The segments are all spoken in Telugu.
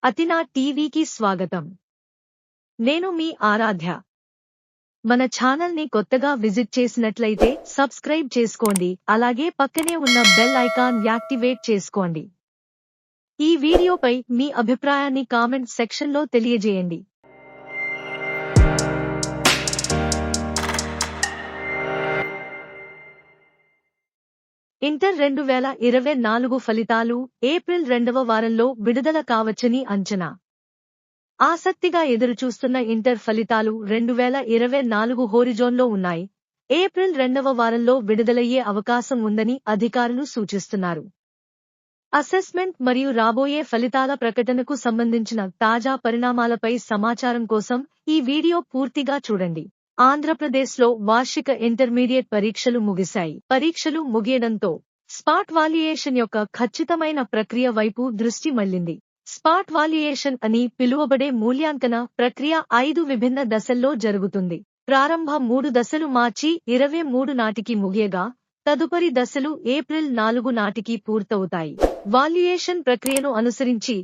అతినా టీవీకి స్వాగతం. నేను మీ ఆరాధ్య. మన ఛానల్ ని కొత్తగా విజిట్ చేసినట్లయితే సబ్స్క్రైబ్ చేసుకోండి, అలాగే పక్కనే ఉన్న బెల్ ఐకాన్ యాక్టివేట్ చేసుకోండి. ఈ వీడియోపై మీ అభిప్రాయాన్ని కామెంట్ సెక్షన్లో తెలియజేయండి. ఇంటర్ 2024 ఫలితాలు ఏప్రిల్ 2వ వారంలో విడుదల కావచ్చని అంచనా. ఆసక్తిగా ఎదురుచూస్తున్న ఇంటర్ ఫలితాలు 2024 హోరిజోన్లో ఉన్నాయి. ఏప్రిల్ 2వ వారంలో విడుదలయ్యే అవకాశం ఉందని అధికారులు సూచిస్తున్నారు. అసెస్మెంట్ మరియు రాబోయే ఫలితాల ప్రకటనకు సంబంధించిన తాజా పరిణామాలపై సమాచారం కోసం ఈ వీడియో పూర్తిగా చూడండి. ఆంధ్రప్రదేశ్లో వార్షిక ఇంటర్మీడియట్ పరీక్షలు ముగిశాయి. పరీక్షలు ముగియడంతో స్పాట్ వాల్యుయేషన్ యొక్క ఖచ్చితమైన ప్రక్రియ వైపు దృష్టి మళ్లింది. స్పాట్ వాల్యుయేషన్ అని పిలువబడే మూల్యాంకన ప్రక్రియ 5 విభిన్న దశల్లో జరుగుతుంది. ప్రారంభ 3 దశలు మార్చి 23 నాటికి ముగియగా, తదుపరి దశలు ఏప్రిల్ 4 నాటికి పూర్తవుతాయి. వాల్యుయేషన్ ప్రక్రియను అనుసరించి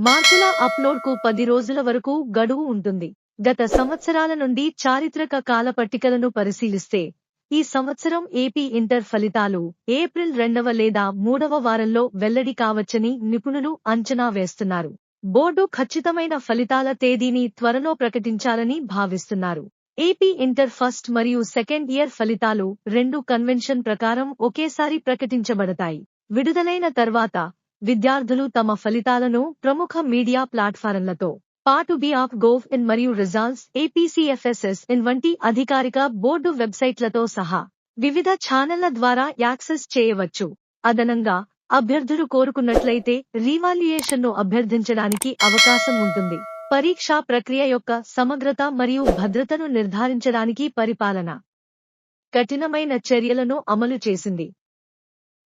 మార్కుల అప్లోడ్కు 10 రోజుల వరకు గడువు ఉంటుంది. గత సంవత్సరాల నుండి చారిత్రక కాలపట్టికలను పరిశీలిస్తే, ఈ సంవత్సరం ఏపీ ఇంటర్ ఫలితాలు ఏప్రిల్ 2వ లేదా 3వ వారంలో వెల్లడి కావచ్చని నిపుణులు అంచనా వేస్తున్నారు. బోర్డు ఖచ్చితమైన ఫలితాల తేదీని త్వరలో ప్రకటించాలని భావిస్తున్నారు. ఏపీ ఇంటర్ ఫస్ట్ మరియు సెకండ్ ఇయర్ ఫలితాలు రెండు కన్వెన్షన్ ప్రకారం ఒకేసారి ప్రకటించబడతాయి. విడుదలైన తర్వాత విద్యార్థులు తమ ఫలితాలను ప్రముఖ మీడియా ప్లాట్ఫారంలతో పాటు BOP.gov.in మరియు రిజల్ట్స్ APCFSS.in వంటి అధికారిక బోర్డు వెబ్సైట్లతో సహా వివిధ ఛానళ్ల ద్వారా యాక్సెస్ చేయవచ్చు. అదనంగా అభ్యర్థులు కోరుకున్నట్లయితే రీవాల్యుయేషన్ను అభ్యర్థించడానికి అవకాశం ఉంటుంది. పరీక్షా ప్రక్రియ యొక్క సమగ్రత మరియు భద్రతను నిర్ధారించడానికి పరిపాలన కఠినమైన చర్యలను అమలు చేసింది.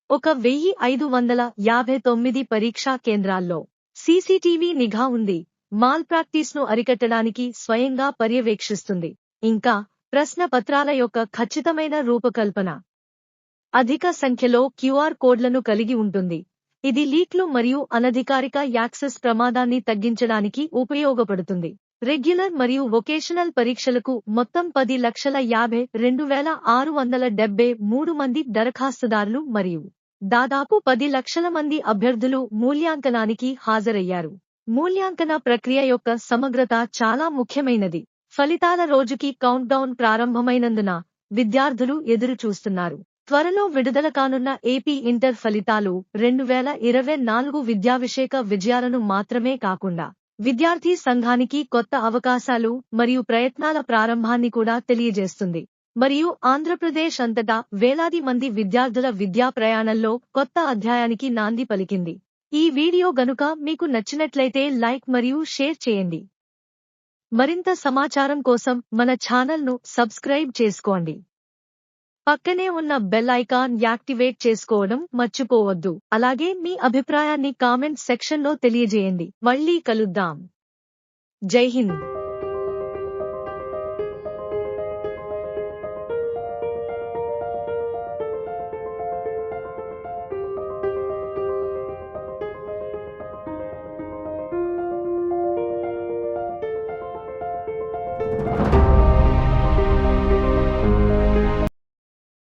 1559 పరీక్షా కేంద్రాల్లో సీసీటీవీ నిఘా ఉంది. మాల్ ప్రాక్టీస్ను అరికట్టడానికి స్వయంగా పర్యవేక్షిస్తుంది. ఇంకా ప్రశ్న పత్రాల యొక్క ఖచ్చితమైన రూపకల్పన అధిక సంఖ్యలో QR కోడ్లను కలిగి ఉంటుంది. ఇది లీక్లు మరియు అనధికారిక యాక్సెస్ ప్రమాదాన్ని తగ్గించడానికి ఉపయోగపడుతుంది. రెగ్యులర్ మరియు వొకేషనల్ పరీక్షలకు మొత్తం 10,52,673 మంది దరఖాస్తుదారులు మరియు దాదాపు 10 లక్షల మంది అభ్యర్థులు మూల్యాంకనానికి హాజరయ్యారు. మూల్యాంకన ప్రక్రియ యొక్క సమగ్రత చాలా ముఖ్యమైనది. ఫలితాల రోజుకి కౌంట్డౌన్ ప్రారంభమైనందున విద్యార్థులు ఎదురు చూస్తున్నారు. త్వరలో విడుదల కానున్న ఏపీ ఇంటర్ ఫలితాలు 2024 విద్యాభిషేక విజయాలను మాత్రమే కాకుండా విద్యార్థి సంఘానికి కొత్త అవకాశాలు మరియు ప్రయత్నాల ప్రారంభాన్ని కూడా తెలియజేస్తుంది. మరియు ఆంధ్రప్రదేశ్ అంతటా వేలాది మంది విద్యార్థుల విద్యా ప్రయాణంలో కొత్త అధ్యాయానికి నాంది పలికింది. ఈ వీడియో గనుక మీకు నచ్చినట్లయితే లైక్ మరియు షేర్ చేయండి. మరింత సమాచారం కోసం మన ఛానల్ను సబ్స్క్రైబ్ చేసుకోండి. పక్కనే ఉన్న బెల్ ఐకాన్ యాక్టివేట్ చేసుకోవడం మర్చిపోవద్దు. అలాగే మీ అభిప్రాయాన్ని కామెంట్ సెక్షన్లో తెలియజేయండి. మళ్ళీ కలుద్దాం. జై హింద్.